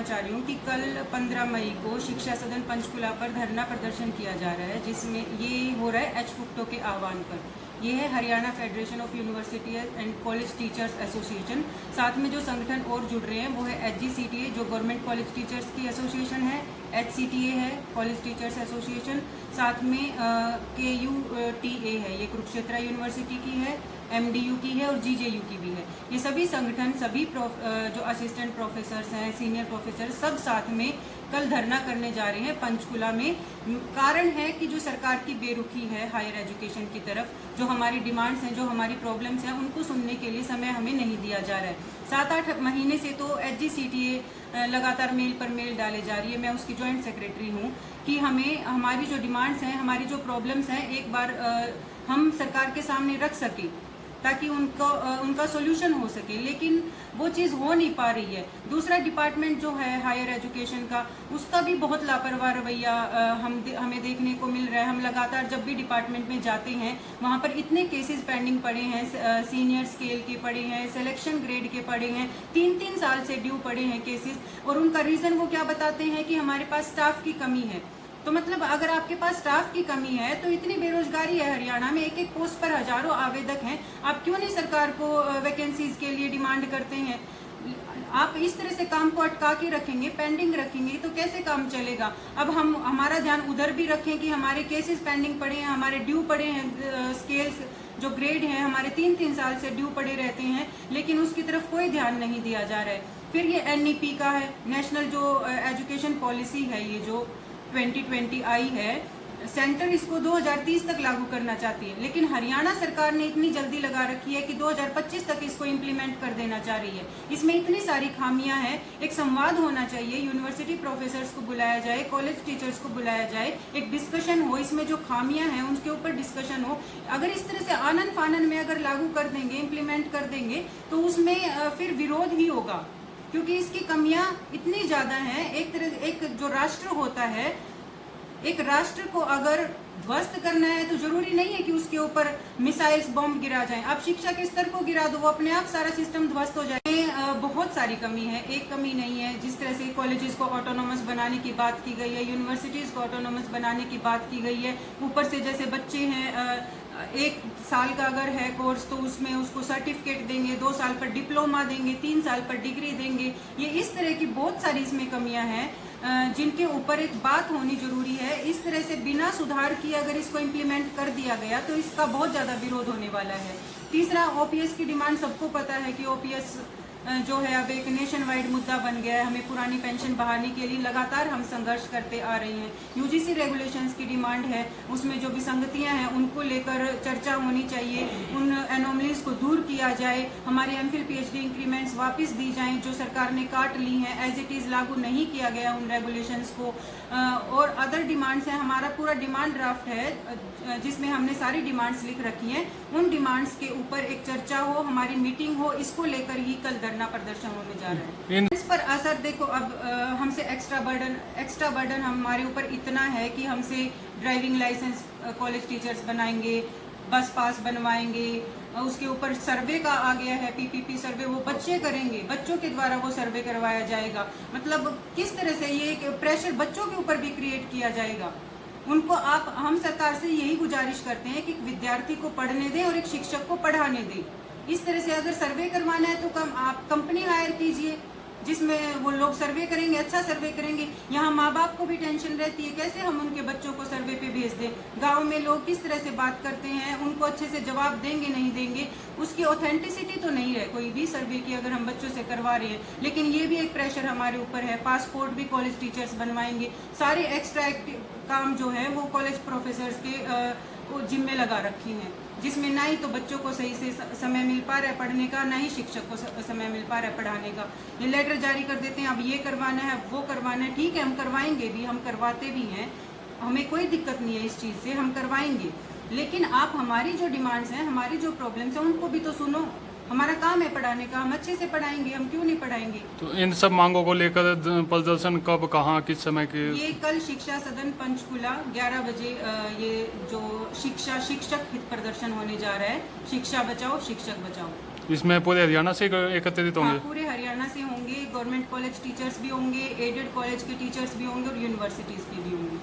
बताना चाह रही हूँ कि कल 15 मई को शिक्षा सदन पंचकुला पर धरना प्रदर्शन किया जा रहा है, जिसमें ये हो रहा है एच फुक्टो के आह्वान पर। ये है Haryana federation of university and college teachers association. साथ में जो संगठन और जुड़ रहे हैं वो है HGCTA जो गवर्नमेंट कॉलेज टीचर्स की एसोसिएशन है, HCTA है कॉलेज टीचर्स एसोसिएशन, साथ में KUTA है, ये कुरुक्षेत्र यूनिवर्सिटी की है, MDU की है और GJU की भी है। ये सभी संगठन, सभी जो असिस्टेंट प्रोफेसर्स हैं, सीनियर प्रोफेसर, सब साथ में कल धरना करने जा रहे हैं पंचकुला में। कारण है कि जो सरकार की बेरुखी है हायर एजुकेशन की तरफ, जो हमारी डिमांड्स हैं, जो हमारी प्रॉब्लम्स हैं, उनको सुनने के लिए समय हमें नहीं दिया जा रहा है। 7-8 महीने से तो HGCTA लगातार मेल पर मेल डाले जा रही है, मैं उसकी ज्वाइंट सेक्रेटरी हूँ, कि हमें हमारी जो डिमांड्स हैं, हमारी जो प्रॉब्लम्स हैं, एक बार हम सरकार के सामने रख सकें ताकि उनका सोल्यूशन हो सके, लेकिन वो चीज़ हो नहीं पा रही है। दूसरा डिपार्टमेंट जो है हायर एजुकेशन का, उसका भी बहुत लापरवाह रवैया हमें देखने को मिल रहा है। हम लगातार जब भी डिपार्टमेंट में जाते हैं वहाँ पर इतने केसेस पेंडिंग पड़े हैं, सीनियर स्केल के पड़े हैं, सिलेक्शन ग्रेड के पड़े हैं, 3-3 साल से ड्यू पड़े हैं केसेस, और उनका रीज़न वो क्या बताते हैं कि हमारे पास स्टाफ की कमी है। तो मतलब अगर आपके पास स्टाफ की कमी है तो इतनी बेरोजगारी है हरियाणा में, एक एक पोस्ट पर हजारों आवेदक हैं, आप क्यों नहीं सरकार को वैकेंसीज के लिए डिमांड करते हैं? आप इस तरह से काम को अटका के रखेंगे, पेंडिंग रखेंगे, तो कैसे काम चलेगा? अब हम हमारा ध्यान उधर भी रखें कि हमारे केसेस पेंडिंग पड़े हैं, हमारे ड्यू पड़े हैं, स्केल्स जो ग्रेड हैं हमारे 3-3 साल से ड्यू पड़े रहते हैं, लेकिन उसकी तरफ कोई ध्यान नहीं दिया जा रहा है। फिर ये NEP का है, नेशनल जो एजुकेशन पॉलिसी है, ये जो 2020 आई है, सेंटर इसको 2030 तक लागू करना चाहती है, लेकिन हरियाणा सरकार ने इतनी जल्दी लगा रखी है कि 2025 तक इसको इम्प्लीमेंट कर देना चाह रही है। इसमें इतनी सारी खामियां हैं। एक संवाद होना चाहिए, यूनिवर्सिटी प्रोफेसर्स को बुलाया जाए, कॉलेज टीचर्स को बुलाया जाए, एक डिस्कशन हो, इसमें जो खामियां हैं उनके ऊपर डिस्कशन हो। अगर इस तरह से आनन फानन में अगर लागू कर देंगे, इम्प्लीमेंट कर देंगे, तो उसमें फिर विरोध ही होगा, क्योंकि इसकी कमियां इतनी ज्यादा हैं। एक जो राष्ट्र होता है, एक राष्ट्र को अगर ध्वस्त करना है तो जरूरी नहीं है कि उसके ऊपर मिसाइल्स बॉम्ब गिरा जाएं। आप शिक्षा के स्तर को गिरा दो, वो अपने आप सारा सिस्टम ध्वस्त हो जाए। बहुत सारी कमी है, एक कमी नहीं है। जिस तरह से कॉलेजेस को ऑटोनोमस बनाने की बात की गई है, यूनिवर्सिटीज को ऑटोनोमस बनाने की बात की गई है, ऊपर से जैसे बच्चे हैं 1 साल का अगर है कोर्स तो उसमें उसको सर्टिफिकेट देंगे, 2 साल पर डिप्लोमा देंगे, 3 साल पर डिग्री देंगे। ये इस तरह की बहुत सारी इसमें कमियां हैं जिनके ऊपर एक बात होनी जरूरी है। इस तरह से बिना सुधार किए अगर इसको इम्प्लीमेंट कर दिया गया तो इसका बहुत ज़्यादा विरोध होने वाला है। तीसरा, OPS की डिमांड सबको पता है कि OPS जो है अब एक नेशन वाइड मुद्दा बन गया है। हमें पुरानी पेंशन बहाली के लिए लगातार हम संघर्ष करते आ रहे हैं। UGC रेगुलेशंस की डिमांड है, उसमें जो विसंगतियां हैं उनको लेकर चर्चा होनी चाहिए, उन एनोमलीज को दूर किया जाए, हमारे MPhil PhD इंक्रीमेंट्स वापस दी जाएं जो सरकार ने काट ली हैं, एज इट इज़ लागू नहीं किया गया उन रेगुलेशंस को। और अदर डिमांड्स हैं, हमारा पूरा डिमांड ड्राफ्ट है जिसमें हमने सारी डिमांड्स लिख रखी हैं। उन डिमांड्स के ऊपर एक चर्चा हो, हमारी मीटिंग हो, इसको लेकर ही कल धरना प्रदर्शन होने जा रहा है। इस पर असर देखो, अब हमसे एक्स्ट्रा बर्डन हमारे ऊपर इतना है कि हमसे ड्राइविंग लाइसेंस कॉलेज टीचर्स बनाएंगे, बस पास बनवाएंगे, उसके ऊपर सर्वे का आ गया है, PPP सर्वे, वो बच्चे करेंगे, बच्चों के द्वारा वो सर्वे करवाया जाएगा। मतलब किस तरह से ये एक प्रेशर बच्चों के ऊपर भी क्रिएट किया जाएगा। उनको हम सरकार से यही गुजारिश करते हैं कि विद्यार्थी को पढ़ने दें और एक शिक्षक को पढ़ाने दें। इस तरह से अगर सर्वे करवाना है तो आप कंपनी हायर कीजिए जिसमें वो लोग सर्वे करेंगे, अच्छा सर्वे करेंगे। यहाँ माँ बाप को भी टेंशन रहती है, कैसे हम उनके बच्चों को सर्वे पे भेज दें। गांव में लोग किस तरह से बात करते हैं, उनको अच्छे से जवाब देंगे नहीं देंगे, उसकी ऑथेंटिसिटी तो नहीं है कोई भी सर्वे की अगर हम बच्चों से करवा रहे हैं। लेकिन ये भी एक प्रेशर हमारे ऊपर है। पासपोर्ट भी कॉलेज टीचर्स बनवाएंगे, सारे एक्स्ट्रा काम जो है वो कॉलेज प्रोफेसर्स के जिम्मे लगा रखी हैं, जिसमें ना ही तो बच्चों को सही से समय मिल पा रहा है पढ़ने का, ना ही शिक्षक को समय मिल पा रहा है पढ़ाने का। ये लेटर जारी कर देते हैं, अब ये करवाना है, अब वो करवाना है। ठीक है, हम करवाएंगे भी, हम करवाते भी हैं, हमें कोई दिक्कत नहीं है इस चीज़ से, हम करवाएंगे। लेकिन आप हमारी जो डिमांड्स हैं, हमारी जो प्रॉब्लम्स हैं, उनको भी तो सुनो। हमारा काम है पढ़ाने का, हम अच्छे से पढ़ाएंगे, हम क्यों नहीं पढ़ाएंगे। तो इन सब मांगों को लेकर प्रदर्शन कब, कहाँ, किस समय के? ये कल शिक्षा सदन पंचकुला 11 बजे ये जो शिक्षक हित प्रदर्शन होने जा रहा है। शिक्षा बचाओ, शिक्षक बचाओ। इसमें पूरे हरियाणा से एकत्रित हाँ, होंगे? पूरे हरियाणा से होंगे। गवर्नमेंट कॉलेज टीचर्स भी होंगे, एडेड कॉलेज के टीचर्स भी होंगे और यूनिवर्सिटीज़ के भी होंगे।